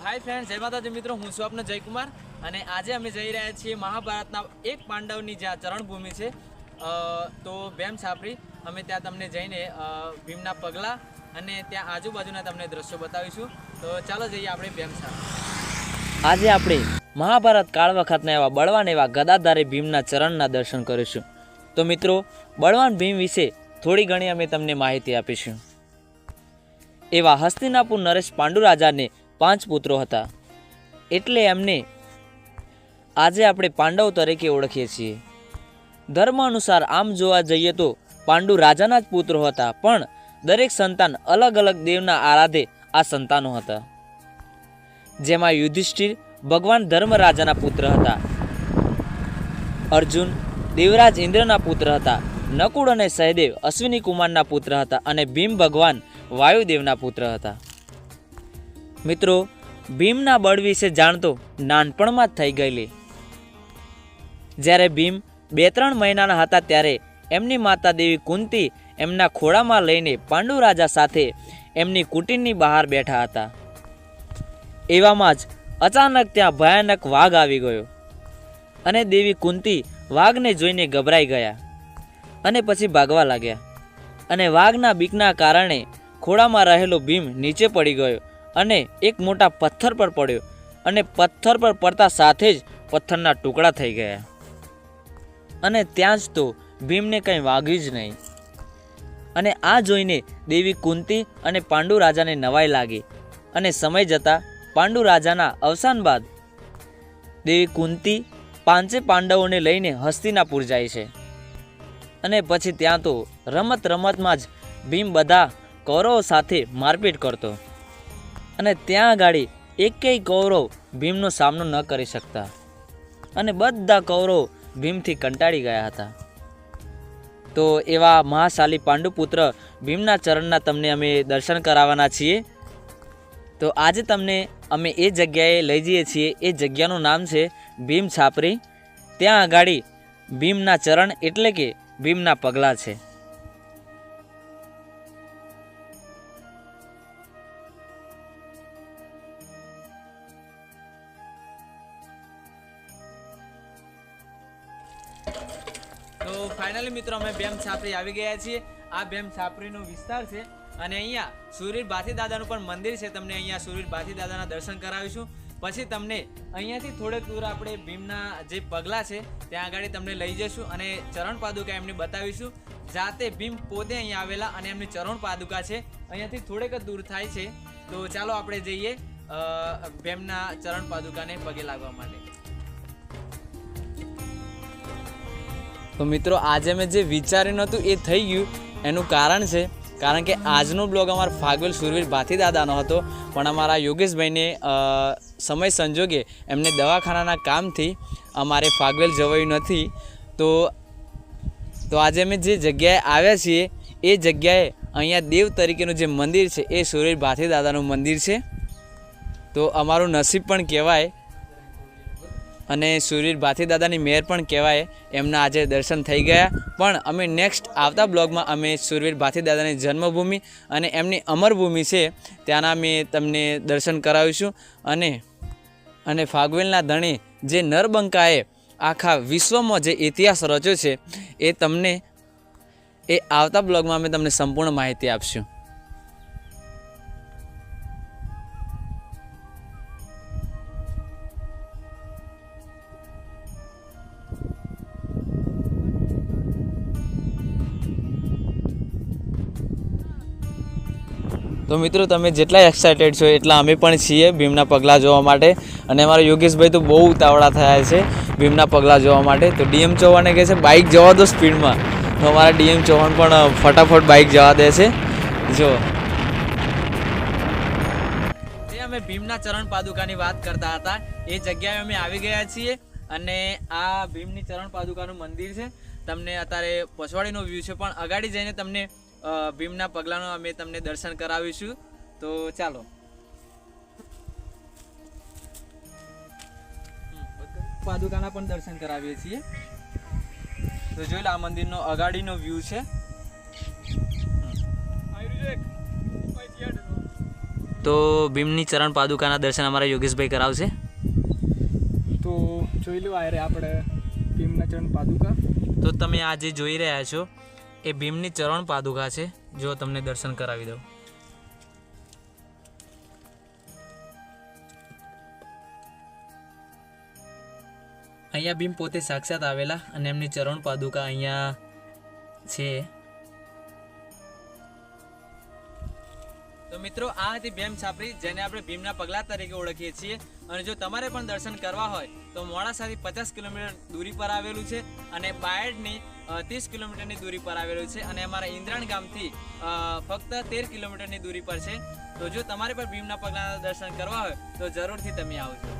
Hi friends, जय माताजी मित्रों, हूँ છું આપનો જયકુમાર અને આજે અમે જઈ રહ્યા છીએ મહાભારતના એક પાંડવની જ્યાં ચરણભૂમિ છે તો ભેમ છાપરી અમે ત્યાં તમને જઈને ભીમના પગલા અને ત્યાં આજુબાજુના તમને દ્રશ્યો બતાવીશું। તો ચાલો જઈએ આપણે ભેમ છાપરી। આજે આપણે મહાભારત કાળ વખતના એવા બળવાન એવા ગદાધારી ભીમના ચરણના દર્શન કરીશું। તો મિત્રો, બળવાન ભીમ વિશે થોડી ઘણી અમે તમને માહિતી આપીશું। એવા હસ્તિનાપુર નરેશ પાંડુ રાજાને 5 પુત્રો હતા, એટલે એમને આજે આપણે પાંડવ તરીકે ઓળખીએ છીએ। ધર્મ અનુસાર આમ જોવા જઈએ તો પાંડુ રાજાના જ પુત્રો હતા, પણ દરેક સંતાન અલગ અલગ દેવના આરાધે આ સંતાનો હતા, જેમાં યુધિષ્ઠિર ભગવાન ધર્મરાજાના પુત્ર હતા, અર્જુન દેવરાજ ઇન્દ્રના પુત્ર હતા, નકુળ અને સહદેવ અશ્વિની કુમારના પુત્ર હતા અને ભીમ ભગવાન વાયુદેવના પુત્ર હતા। મિત્રો, ભીમના બળ વિશે જાણતો નાનપણમાં જ થઈ ગયેલી। જ્યારે ભીમ 2-3 મહિનાના હતા ત્યારે એમની માતા દેવી કુંતી એમના ખોળામાં લઈને પાંડુ રાજા સાથે એમની કુટીરની બહાર બેઠા હતા। એવામાં જ અચાનક ત્યાં ભયાનક વાઘ આવી ગયો અને દેવી કુંતી વાઘને જોઈને ગભરાઈ ગયા અને પછી ભાગવા લાગ્યા અને વાઘના બીકના કારણે ખોળામાં રહેલો ભીમ નીચે પડી ગયો અને એક મોટા પથ્થર પર પડ્યો અને પથ્થર પર પડતા સાથે જ પથ્થરના ટુકડા થઈ ગયા અને ત્યાં જ તો ભીમને કંઈ વાગ્યું જ નહીં। અને આ જોઈને દેવી કુંતી અને પાંડુ રાજાને નવાઈ લાગી અને સમય જતાં પાંડુ રાજાના અવસાન બાદ દેવી કુંતી 5 પાંડવોને લઈને હસ્તિનાપુર જાય છે અને પછી ત્યાં તો રમત રમતમાં જ ભીમ બધા કૌરવો સાથે મારપીટ કરતો અને ત્યાં આગળ એકેય કૌરવ ભીમનો સામનો ન કરી શકતા અને બધા કૌરવો ભીમથી કંટાળી ગયા હતા। તો એવા મહાશાલી પાંડુપુત્ર ભીમના ચરણના તમને અમે દર્શન કરાવવાના છીએ। તો આજે તમને અમે એ જગ્યાએ લઈ જઈએ છીએ, એ જગ્યાનું નામ છે ભીમ છાપરી। ત્યાં આગળ ભીમના ચરણ એટલે કે ભીમના પગલાં છે। તો ફાઇનલી મિત્રો અમે ભેમ છાપરી આવી ગયા છીએ। આ ભેમ છાપરીનો વિસ્તાર છે અને અહીંયા સુરવીર ભાથી દાદાનું પણ મંદિર છે। તમને અહીંયા સુરવીર ભાથી દાદાના દર્શન કરાવીશું, પછી તમને અહીંયાથી થોડેક દૂર આપણે ભીમના જે પગલાં છે ત્યાં આગળ તમને લઈ જઈશું અને ચરણ પાદુકા એમને બતાવીશું। જાતે ભીમ પોતે અહીંયા આવેલા અને એમની ચરણ પાદુકા છે અહીંયાથી થોડેક જ દૂર થાય છે। તો ચાલો આપણે જઈએ ભીમના ચરણ પાદુકાને પગે લાગવા માટે। તો મિત્રો, આજે મેં જે વિચાર્યું નહોતું એ થઈ ગયું। એનું કારણ છે કારણ કે આજનો બ્લોગ અમારો ફાગવેલ સુરવીર ભાથી દાદાનો હતો, પણ અમારા યોગેશભાઈને સમય સંજોગે એમને દવાખાનાના કામથી અમારે ફાગવેલ જવાયું નથી। તો આજે અમે જે જગ્યાએ આવ્યા છીએ એ જગ્યાએ અહીંયા દેવ તરીકેનું જે મંદિર છે એ સુરવીર ભાથી દાદાનું મંદિર છે। તો અમારું નસીબ પણ કહેવાય અને સુરવીર ભાથી દાદાની મહેર પણ કહેવાય, એમના આજે દર્શન થઈ ગયા। પણ અમે નેક્સ્ટ આવતા બ્લોગમાં અમે સુરવીર ભાથી દાદાની જન્મભૂમિ અને એમની અમરભૂમિ છે ત્યાંના અમે તમને દર્શન કરાવીશું અને ફાગવેલના ધણી જે નરબંકાએ આખા વિશ્વમાં જે ઇતિહાસ રચ્યો છે એ તમને એ આવતા બ્લોગમાં અમે તમને સંપૂર્ણ માહિતી આપશું। તો મિત્રો, તમે જેટલા એક્સાઇટેડ છો એટલા અમે પણ છીએ ભીમના પગલાં જોવા માટે અને અમારા યોગેશભાઈ તો બહુ ઉતાવળા થયા છે ભીમના પગલાં જોવા માટે। તો ડીએમ ચૌહાણે કહે છે બાઇક જવા દો સ્પીડમાં, તો અમારા ડીએમ ચૌહાણ પણ ફટાફટ બાઇક જવા દે છે। જો જે અમે ભીમના ચરણ પાદુકાની વાત કરતા હતા એ જગ્યાએ અમે આવી ગયા છીએ અને આ ભીમની ચરણ પાદુકાનું મંદિર છે। તમને અત્યારે પછવાડીનો વ્યૂ છે, પણ અગાડી જઈને તમને ભીમના પગલાંનો અમે તમને દર્શન કરાવીશું। તો ચાલો પાદુકાના પણ દર્શન કરાવીએ છીએ। તો જોઈ લો, આ મંદિરનો અગાડીનો વ્યૂ છે। તો ભીમની ચરણ પાદુકાના દર્શન અમારા યોગેશભાઈ કરાવશે. તો જોઈ લો આ રે આપણે ભીમના ચરણ પાદુકા. તો તમે આ જે જોઈ રહ્યા છો એ ભીમની ચરણ પાદુકા છે. જો તમને દર્શન કરાવી દઉં. અહીંયા ભીમ પોતે સાક્ષાત આવેલા અને એમની ચરણ પાદુકા અહીંયા છે. તો મિત્રો આ હતી ભીમ છાપરી, જેને આપણે ભીમના પગલા તરીકે ઓળખીએ છીએ. અને જો તમારે પણ દર્શન કરવા હોય તો મોડાસાથી 50 કિલોમીટર દૂરી પર આવેલું છે અને બાયડની 30 કિલોમીટરની દૂરી પર આવેલું છે અને અમારા ઇન્દ્રાણ ગામથી ફક્ત 13 કિલોમીટરની દૂરી પર છે. તો જો તમારે પણ ભીમના પગલાના દર્શન કરવા હોય તો જરૂરથી તમે આવજો.